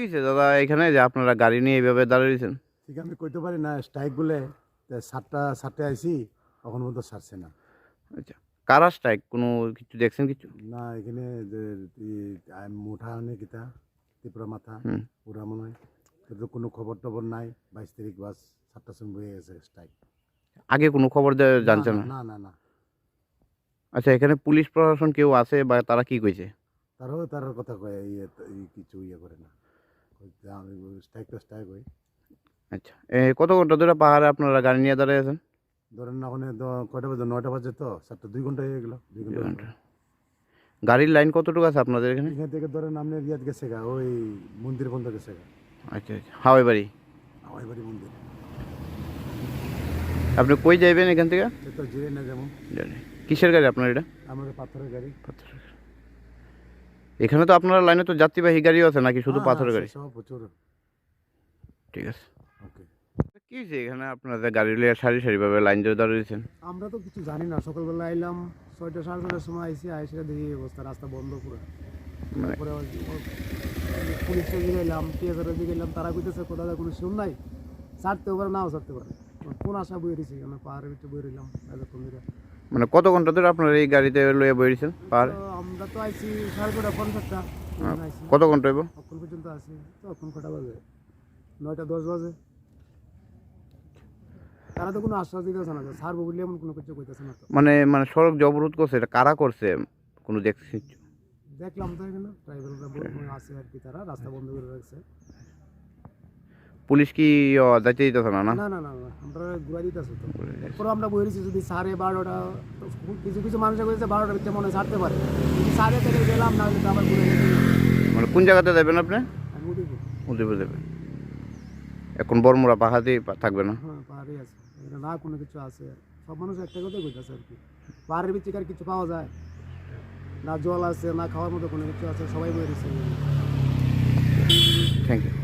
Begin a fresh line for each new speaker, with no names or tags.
হয়েছে দাদা এখানে যে আপনারা গাড়ি নিয়ে এইভাবে দাঁড়িয়ে রয়েছেন?
ঠিক আমি কইতে পারি না স্ট্রাইক বলে 7টা আইসি এখন পর্যন্ত ছাড়ছে না।
আচ্ছা, কারা স্ট্রাইক কোনো কিছু দেখছেন কিছু?
না এখানে যে মুঠা আনে কিতা ত্রিপুরা মাথা
হুম।
ওরা মনে হয় কিন্তু কোনো খবর টবর নাই। 22 তারিখ বাস 7টার সময় হয়ে গেছে স্ট্রাইক।
আগে কোনো খবর জানছেন না?
না না না
আচ্ছা, এখানে পুলিশ প্রশাসন কেউ আছে বা তারা কি কইছে?
তার কথা কয় কিছু করে না স্ট্রাইক তো স্ট্রাইক হয়।
আচ্ছা, কত ঘন্টা ধরে পাহাড়ে আপনারা গাড়ি নিয়ে দাঁড়িয়ে আছেন?
ধরেন না ওখানে কয়টা বাজে 9টা বাজে তো 7টা 2 ঘন্টা হয়ে গেল 2
2
ঘন্টা
ঘন্টা। গাড়ির লাইন কতটুকু আছে আপনাদের এখানে?
এখান থেকে ধরেন আপনার ইয়াদ গেছে গা ওই মন্দির বন্ধ গেছে গা
আচ্ছা আচ্ছা, হাওয়াই বাড়ি।
আমার বাড়ি মন্দির
আপনি কই যাইবেন এখান থেকে?
সে তো জিরে না যেমন
জানি। কিসের গাড়ি আপনার এটা?
আমাদের পাথরের গাড়ি।
পাথরের গাড়ি। এখানে তো আপনার লাইনে তো যাত্রীবাহী গাড়িও আছে নাকি শুধু
হ্যাঁ,
পাথরের
আছে
গাড়ি?
সব প্রচুর।
ঠিক আছে।
ওকে
কি হয়েছে এখানে আপনাদের গাড়ি লিয়ে সারি সারিভাবে লাইন ধরে দাঁড়িয়ে রয়েছেন?
আমরা তো কিছু জানি না, সকালবেলা আইলাম 6টা 6:30টার সময় আইসি আইসে দেখি এই অবস্থা, রাস্তা বন্ধ পুরো।
মানে
তারপরে পুলিশে গেলাম, টিএসআর গেলাম, তারা কইতেছে কোথাও কোনো শুন নাই, ছাড়তেও পারে নাও ছাড়তে পারে। কোন আশা বই রয়েছি আমরা পাহাড়ের ভিতরে বই রইলাম এতক্ষণ ধরে।
মানে কত ঘন্টা ধরে আপনারা এই গাড়িতে লয়ে বইছেন পাহাড়ে?
তো আমরা তো আইসি 9:30 50টা আইসি,
কত ঘন্টা হইব?
এখন পর্যন্ত আছি। তো এখন কটা বাজে? 9টা 10 বাজে। তারা তো কোনো আশ্বাস দিতেছে না, ছাড়বো বলে এমন কোনো কিছু কইতেছে না। তো
মানে মানে সড়ক যে অবরোধ করছে এটা কারা করছে কোনো দেখছি?
দেখলাম তো এখানে ড্রাইভাররা আছে আর কি, তারা রাস্তা বন্ধ করে রাখছে।
পুলিশ কি যাইতে দিতেছে না? না
না না না না, আমরা ঘুরাই দিতেছি তো। এরপরও আমরা বইরেছি যদি 12:30, কিছু কিছু মানুষ বলেছে 12টার ভিতরে মনে হয় ছাড়তে পারে, যদি 12:30 গেলাম না হলে তো আবার ঘুরে যেতে হবে।
মানে কোন জায়গাতে যাবেন আপনি?
আমি উঠবো।
উদয়পুর যাবেন। এখন বর্মরা পাহাড়েই থাকবে না?
হ্যাঁ পাহাড়ে আছে, এটা না কোনো কিছু আছে। সব মানুষ একটা কথাই কইতেছে আর কি, পাহাড়ের ভিতরে আর কিছু পাওয়া যায় না, জল আছে না, খাওয়ার মতো কোনো কিছু আছে, সবাই বইরেছে।
Thank you.